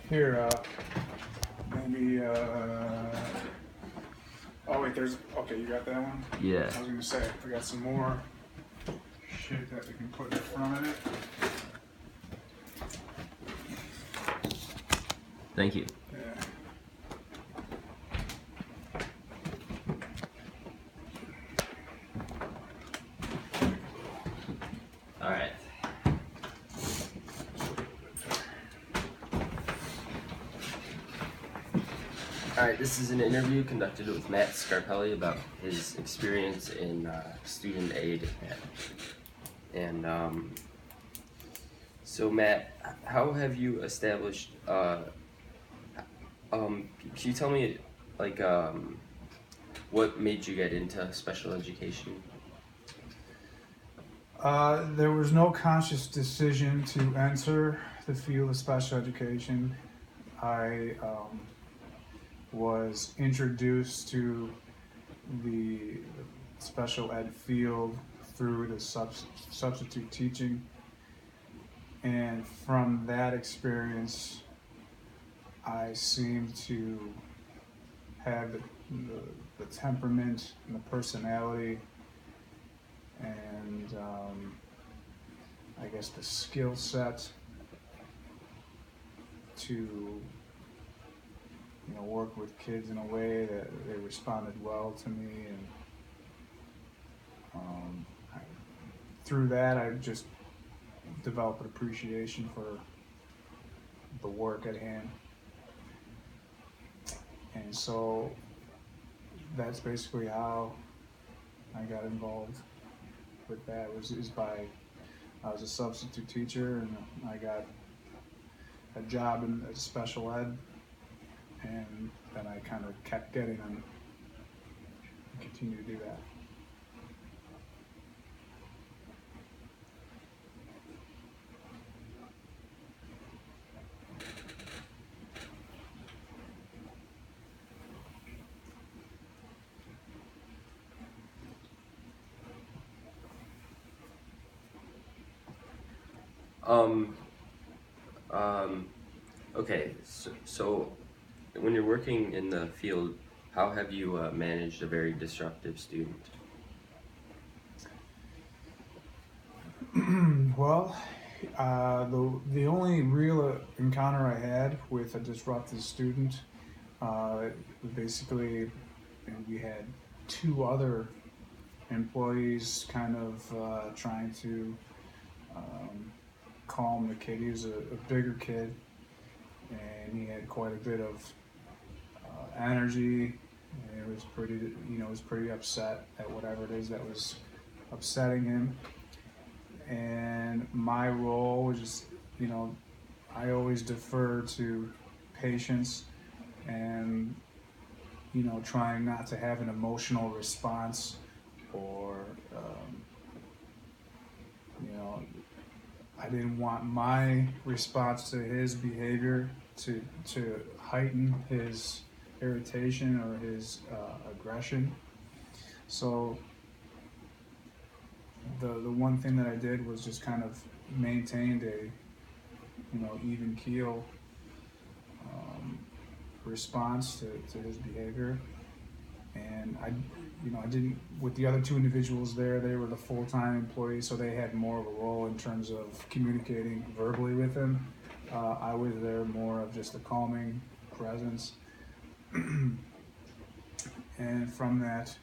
Here, maybe, oh wait, okay, you got that one? Yeah. I was gonna say, we got some more shit that we can put in front of it. Thank you. Yeah. All right. All right, this is an interview conducted with Matt Scarpelli about his experience in student aid. And so Matt, how have you established, can you tell me like what made you get into special education? There was no conscious decision to enter the field of special education. I was introduced to the special ed field through the substitute teaching, and from that experience I seemed to have the temperament and the personality and I guess the skill set to work with kids in a way that they responded well to me, and through that I just developed an appreciation for the work at hand, and so that's basically how I got involved with that. I was a substitute teacher, and I got a job in special ed, and then I kind of kept getting them and continue to do that. Okay, so when you're working in the field, how have you managed a very disruptive student? Well, the only real encounter I had with a disruptive student, basically, we had two other employees kind of trying to calm the kid. He was a bigger kid, and he had quite a bit of energy, and it was pretty upset at whatever it is that was upsetting him. And my role was just, I always defer to patience and, trying not to have an emotional response or, I didn't want my response to his behavior to heighten his irritation or his aggression. So the one thing that I did was just kind of maintained a even keel response to his behavior, and I didn't, with the other two individuals there, they were the full-time employees, so they had more of a role in terms of communicating verbally with him. I was there more of just a calming presence, and from that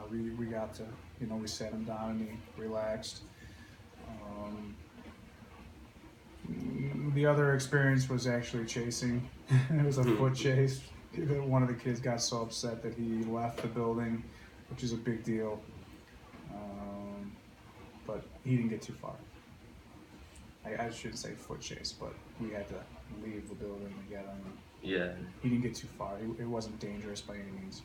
we got to, we sat him down and he relaxed. The other experience was actually chasing. It was a foot chase. One of the kids got so upset that he left the building, which is a big deal. But he didn't get too far. I shouldn't say foot chase, but we had to leave the building to get him. Yeah. He didn't get too far. It wasn't dangerous by any means.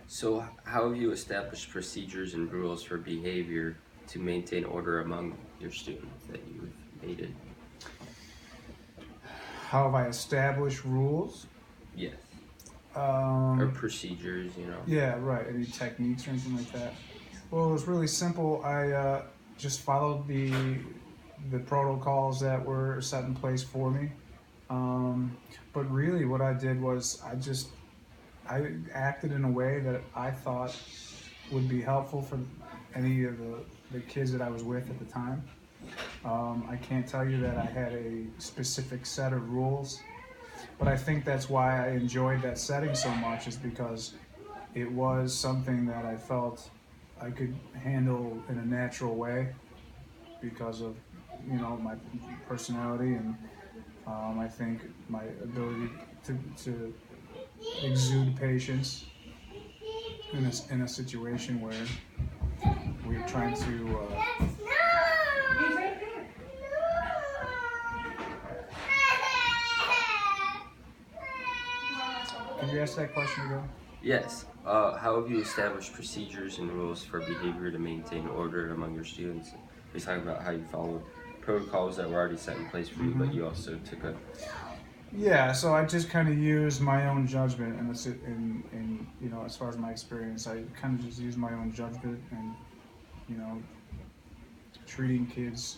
So how have you established procedures and rules for behavior to maintain order among your students that you've aided? How have I established rules? Yes. or procedures, you know? Yeah, right. Any techniques or anything like that? Well, it was really simple. I just followed the protocols that were set in place for me. Um, but really, what I did was I acted in a way that I thought would be helpful for any of the kids that I was with at the time. I can't tell you that I had a specific set of rules, but I think that's why I enjoyed that setting so much, is because it was something that I felt I could handle in a natural way because of, my personality, and I think my ability to exude patience in a situation where we're trying to. Can you ask that question again? Yes. How have you established procedures and rules for behavior to maintain order among your students? You're talking about how you followed protocols that were already set in place for you, but you also took a. Yeah, so I just kind of use my own judgment, and as far as my experience, I kind of just use my own judgment, and you know, treating kids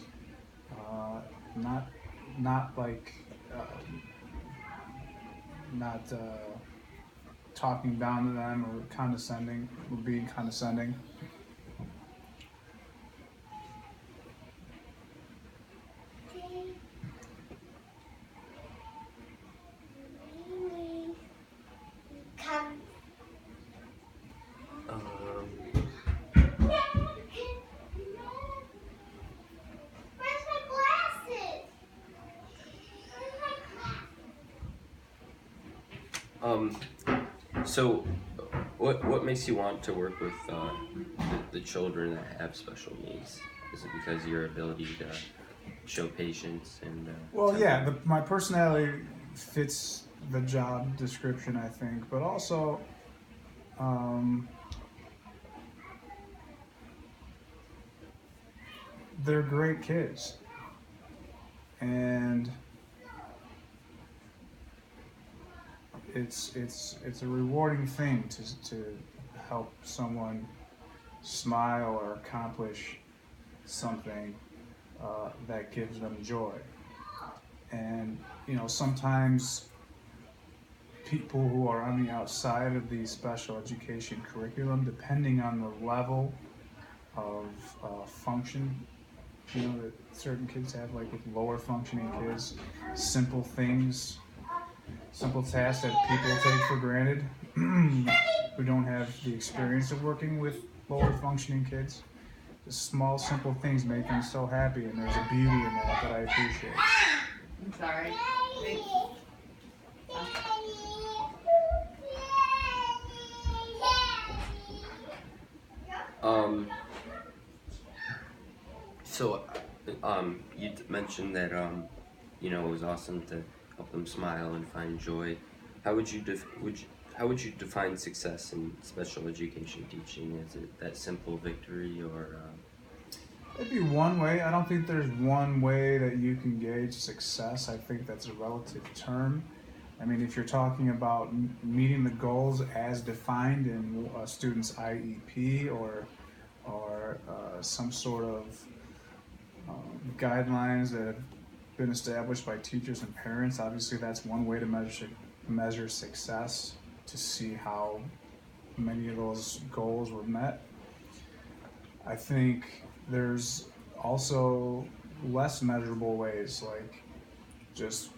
not like uh, not talking down to them or condescending or being condescending. Um, so, what makes you want to work with the children that have special needs? Is it because of your ability to show patience and? Well, yeah, my personality fits the job description, I think, but also they're great kids, and it's a rewarding thing to help someone smile or accomplish something that gives them joy. And sometimes people who are on the outside of the special education curriculum, depending on the level of function, that certain kids have, like with lower functioning kids, simple things, simple tasks that people take for granted who don't have the experience of working with lower functioning kids. The small, simple things make them so happy, and there's a beauty in that I appreciate. I'm sorry. So, you mentioned that it was awesome to help them smile and find joy. How would you how would you define success in special education teaching? Is it that simple victory, or? It'd be one way. I don't think there's one way that you can gauge success. I think that's a relative term. I mean, if you're talking about meeting the goals as defined in a student's IEP or some sort of guidelines that have been established by teachers and parents, obviously that's one way to measure success, to see how many of those goals were met. I think there's also less measurable ways, like just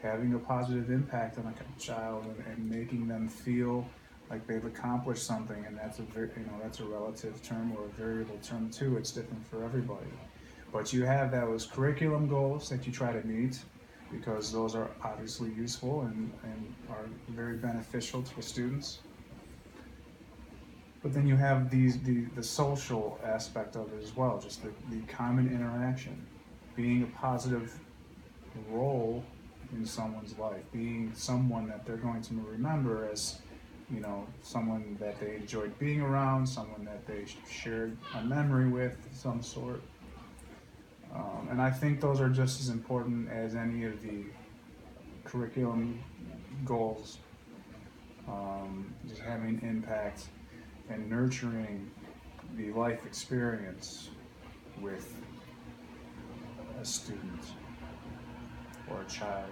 having a positive impact on a child, and making them feel like they've accomplished something, and that's that's a relative term or a variable term too. It's different for everybody. But you have those curriculum goals that you try to meet, because those are obviously useful and are very beneficial to the students. But then you have the social aspect of it as well, just the common interaction, being a positive role in someone's life, being someone that they're going to remember as, someone that they enjoyed being around, someone that they shared a memory with of some sort. And I think those are just as important as any of the curriculum goals, just having impact and nurturing the life experience with a student or a child.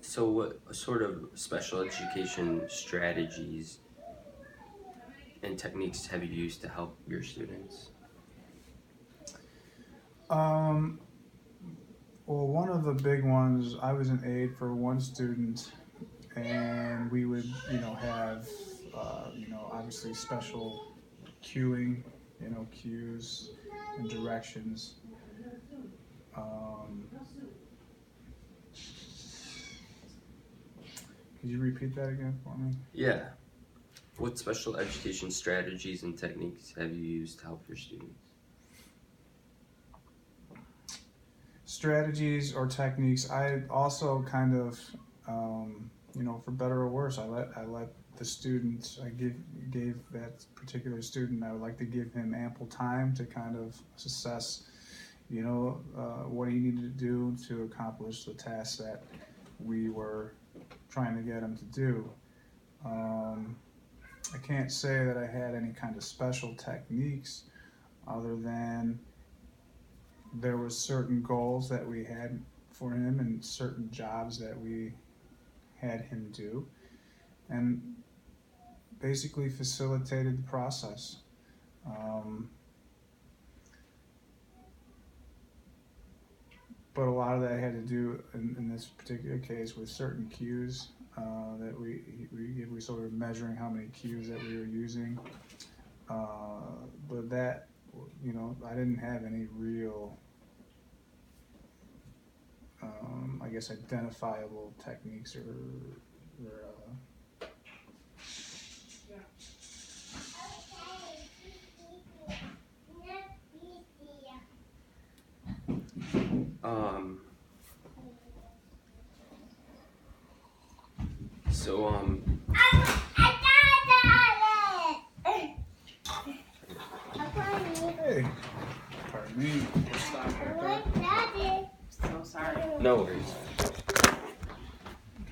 So, what sort of special education strategies and techniques have you used to help your students? Um, well, one of the big ones, I was an aide for one student, and we would, have, obviously special cueing, cues and directions. Um, could you repeat that again for me? Yeah. What special education strategies and techniques have you used to help your students? Strategies or techniques. I also kind of, for better or worse, I let the student. Gave that particular student. I would like to give him ample time to kind of assess, what he needed to do to accomplish the task that we were trying to get him to do. I can't say that I had any kind of special techniques other than there was certain goals that we had for him and certain jobs that we had him do, and basically facilitated the process. But a lot of that had to do in this particular case with certain cues that we sort of measuring how many cues that we were using. But that, I didn't have any real, I guess, identifiable techniques or Um, so, Hey, pardon me. Stop right there. So sorry. no worries.